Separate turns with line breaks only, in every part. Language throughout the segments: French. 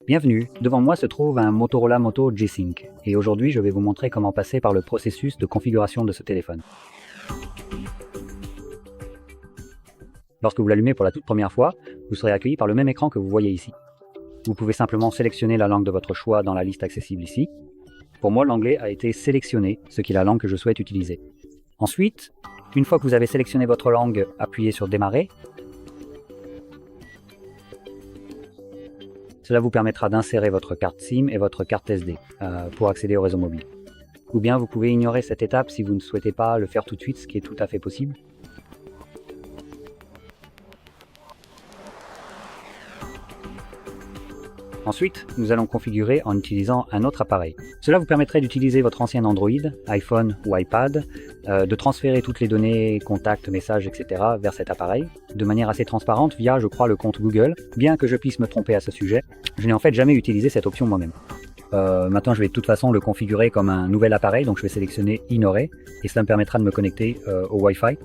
Bienvenue, devant moi se trouve un Motorola Moto G5 et aujourd'hui je vais vous montrer comment passer par le processus de configuration de ce téléphone. Lorsque vous l'allumez pour la toute première fois, vous serez accueilli par le même écran que vous voyez ici. Vous pouvez simplement sélectionner la langue de votre choix dans la liste accessible ici. Pour moi, l'anglais a été sélectionné, ce qui est la langue que je souhaite utiliser. Ensuite, une fois que vous avez sélectionné votre langue, appuyez sur Démarrer. Cela vous permettra d'insérer votre carte SIM et votre carte SD pour accéder au réseau mobile. Ou bien vous pouvez ignorer cette étape si vous ne souhaitez pas le faire tout de suite, ce qui est tout à fait possible. Ensuite, nous allons configurer en utilisant un autre appareil. Cela vous permettrait d'utiliser votre ancien Android, iPhone ou iPad, de transférer toutes les données, contacts, messages, etc. vers cet appareil, de manière assez transparente via, je crois, le compte Google. Bien que je puisse me tromper à ce sujet, je n'ai en fait jamais utilisé cette option moi-même. Maintenant, je vais de toute façon le configurer comme un nouvel appareil, donc je vais sélectionner Ignorer, et cela me permettra de me connecter au Wi-Fi.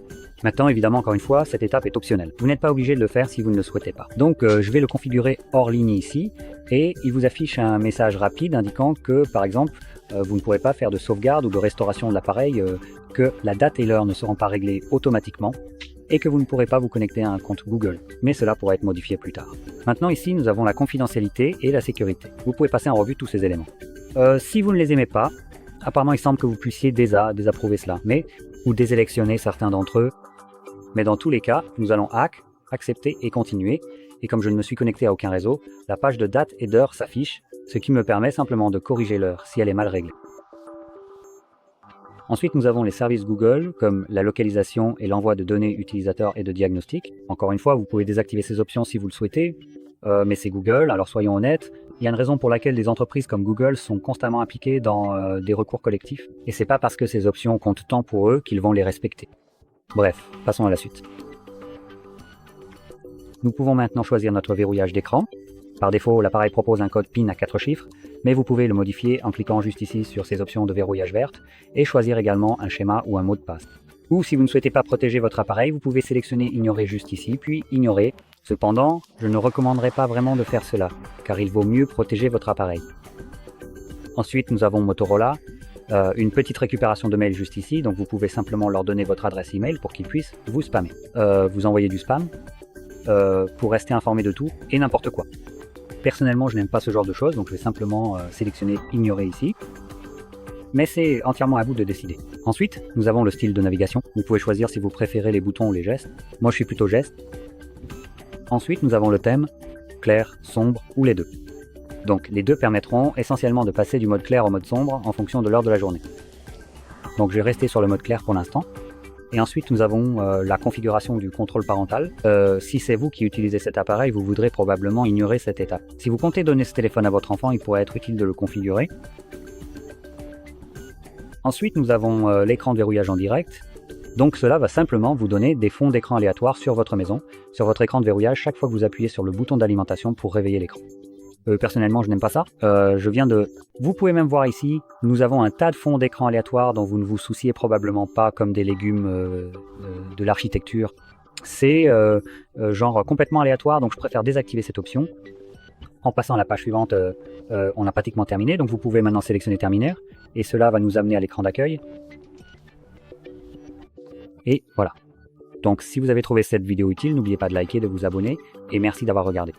Maintenant, évidemment, encore une fois, cette étape est optionnelle. Vous n'êtes pas obligé de le faire si vous ne le souhaitez pas. Donc, je vais le configurer hors ligne ici, et il vous affiche un message rapide indiquant que, par exemple, vous ne pourrez pas faire de sauvegarde ou de restauration de l'appareil, que la date et l'heure ne seront pas réglées automatiquement, et que vous ne pourrez pas vous connecter à un compte Google, mais cela pourra être modifié plus tard. Maintenant ici, nous avons la confidentialité et la sécurité. Vous pouvez passer en revue tous ces éléments. Si vous ne les aimez pas, apparemment il semble que vous puissiez désapprouver cela, ou désélectionner certains d'entre eux. Mais dans tous les cas, nous allons accepter et continuer, et comme je ne me suis connecté à aucun réseau, la page de date et d'heure s'affiche, ce qui me permet simplement de corriger l'heure si elle est mal réglée. Ensuite, nous avons les services Google, comme la localisation et l'envoi de données utilisateurs et de diagnostics. Encore une fois, vous pouvez désactiver ces options si vous le souhaitez, mais c'est Google, alors soyons honnêtes. Il y a une raison pour laquelle des entreprises comme Google sont constamment impliquées dans des recours collectifs, et c'est pas parce que ces options comptent tant pour eux qu'ils vont les respecter. Bref, passons à la suite. Nous pouvons maintenant choisir notre verrouillage d'écran. Par défaut, l'appareil propose un code PIN à 4 chiffres, mais vous pouvez le modifier en cliquant juste ici sur ces options de verrouillage verte et choisir également un schéma ou un mot de passe. Ou si vous ne souhaitez pas protéger votre appareil, vous pouvez sélectionner Ignorer juste ici, puis Ignorer. Cependant, je ne recommanderais pas vraiment de faire cela, car il vaut mieux protéger votre appareil. Ensuite, nous avons Motorola, une petite récupération de mails juste ici, donc vous pouvez simplement leur donner votre adresse email pour qu'ils puissent vous spammer. Vous envoyer du spam, pour rester informé de tout et n'importe quoi. Personnellement, je n'aime pas ce genre de choses, donc je vais simplement sélectionner Ignorer ici. Mais c'est entièrement à vous de décider. Ensuite, nous avons le style de navigation. Vous pouvez choisir si vous préférez les boutons ou les gestes. Moi, je suis plutôt geste. Ensuite, nous avons le thème, clair, sombre ou les deux. Donc, les deux permettront essentiellement de passer du mode clair au mode sombre en fonction de l'heure de la journée. Donc, je vais rester sur le mode clair pour l'instant. Et ensuite, nous avons la configuration du contrôle parental. Si c'est vous qui utilisez cet appareil, vous voudrez probablement ignorer cette étape. Si vous comptez donner ce téléphone à votre enfant, il pourrait être utile de le configurer. Ensuite, nous avons l'écran de verrouillage en direct. Donc cela va simplement vous donner des fonds d'écran aléatoires sur votre maison, sur votre écran de verrouillage, chaque fois que vous appuyez sur le bouton d'alimentation pour réveiller l'écran. Personnellement, je n'aime pas ça. Vous pouvez même voir ici, nous avons un tas de fonds d'écran aléatoires dont vous ne vous souciez probablement pas, comme des légumes de l'architecture. C'est genre complètement aléatoire, donc je préfère désactiver cette option. En passant à la page suivante, on a pratiquement terminé, donc vous pouvez maintenant sélectionner Terminer, et cela va nous amener à l'écran d'accueil. Et voilà. Donc si vous avez trouvé cette vidéo utile, n'oubliez pas de liker, de vous abonner, et merci d'avoir regardé.